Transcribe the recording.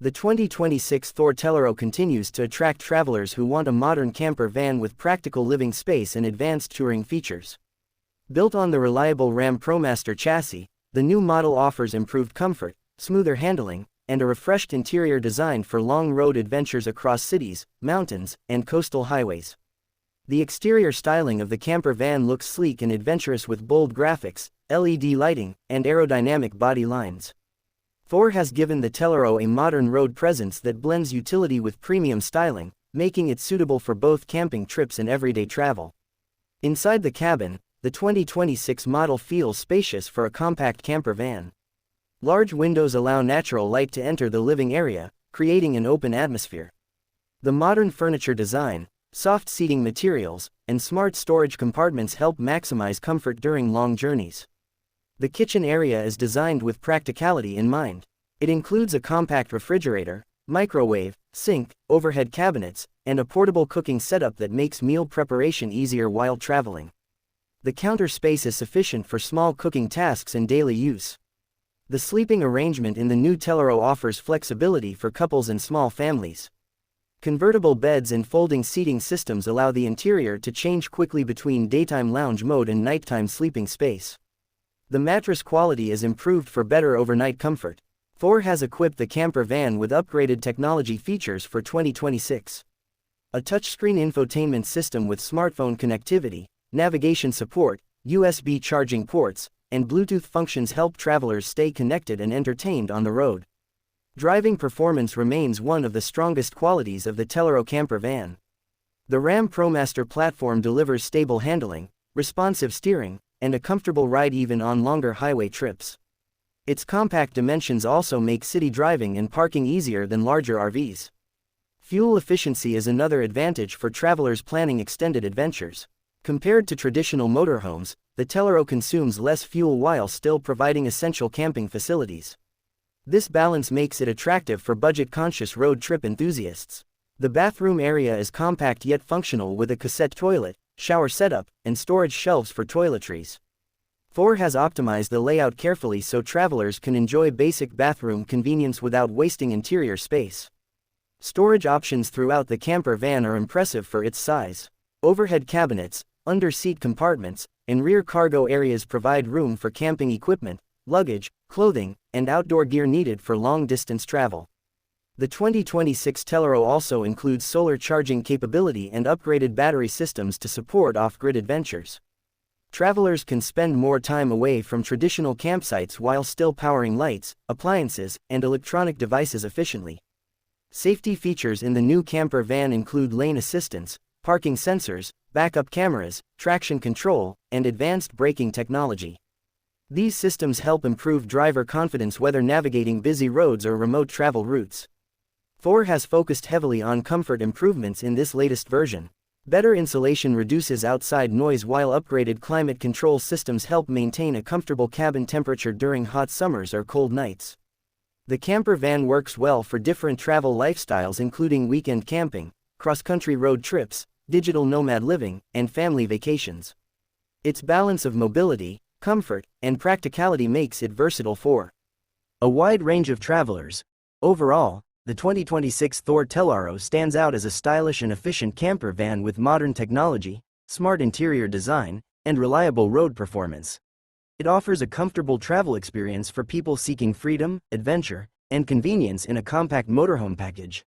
The 2026 Thor Tellaro continues to attract travelers who want a modern camper van with practical living space and advanced touring features. Built on the reliable Ram ProMaster chassis, the new model offers improved comfort, smoother handling, and a refreshed interior designed for long road adventures across cities, mountains, and coastal highways. The exterior styling of the camper van looks sleek and adventurous with bold graphics, LED lighting, and aerodynamic body lines. Thor has given the Tellaro a modern road presence that blends utility with premium styling, making it suitable for both camping trips and everyday travel. Inside the cabin, the 2026 model feels spacious for a compact camper van. Large windows allow natural light to enter the living area, creating an open atmosphere. The modern furniture design, soft seating materials, and smart storage compartments help maximize comfort during long journeys. The kitchen area is designed with practicality in mind. It includes a compact refrigerator, microwave, sink, overhead cabinets, and a portable cooking setup that makes meal preparation easier while traveling. The counter space is sufficient for small cooking tasks and daily use. The sleeping arrangement in the new Tellaro offers flexibility for couples and small families. Convertible beds and folding seating systems allow the interior to change quickly between daytime lounge mode and nighttime sleeping space. The mattress quality is improved for better overnight comfort. Thor has equipped the camper van with upgraded technology features for 2026. A touchscreen infotainment system with smartphone connectivity, navigation support, USB charging ports, and Bluetooth functions help travelers stay connected and entertained on the road. Driving performance remains one of the strongest qualities of the Tellaro camper van. The Ram ProMaster platform delivers stable handling, responsive steering, and a comfortable ride even on longer highway trips. Its compact dimensions also make city driving and parking easier than larger RVs. Fuel efficiency is another advantage for travelers planning extended adventures. Compared to traditional motorhomes, the Tellaro consumes less fuel while still providing essential camping facilities. This balance makes it attractive for budget-conscious road trip enthusiasts. The bathroom area is compact yet functional with a cassette toilet, shower setup, and storage shelves for toiletries. Thor has optimized the layout carefully so travelers can enjoy basic bathroom convenience without wasting interior space. Storage options throughout the camper van are impressive for its size. Overhead cabinets, under-seat compartments, and rear cargo areas provide room for camping equipment, luggage, clothing, and outdoor gear needed for long-distance travel. The 2026 Tellaro also includes solar charging capability and upgraded battery systems to support off-grid adventures. Travelers can spend more time away from traditional campsites while still powering lights, appliances, and electronic devices efficiently. Safety features in the new camper van include lane assistance, parking sensors, backup cameras, traction control, and advanced braking technology. These systems help improve driver confidence whether navigating busy roads or remote travel routes. Thor has focused heavily on comfort improvements in this latest version. Better insulation reduces outside noise while upgraded climate control systems help maintain a comfortable cabin temperature during hot summers or cold nights. The camper van works well for different travel lifestyles including weekend camping, cross-country road trips, digital nomad living, and family vacations. Its balance of mobility, comfort, and practicality makes it versatile for a wide range of travelers. Overall, the 2026 Thor Tellaro stands out as a stylish and efficient camper van with modern technology, smart interior design, and reliable road performance. It offers a comfortable travel experience for people seeking freedom, adventure, and convenience in a compact motorhome package.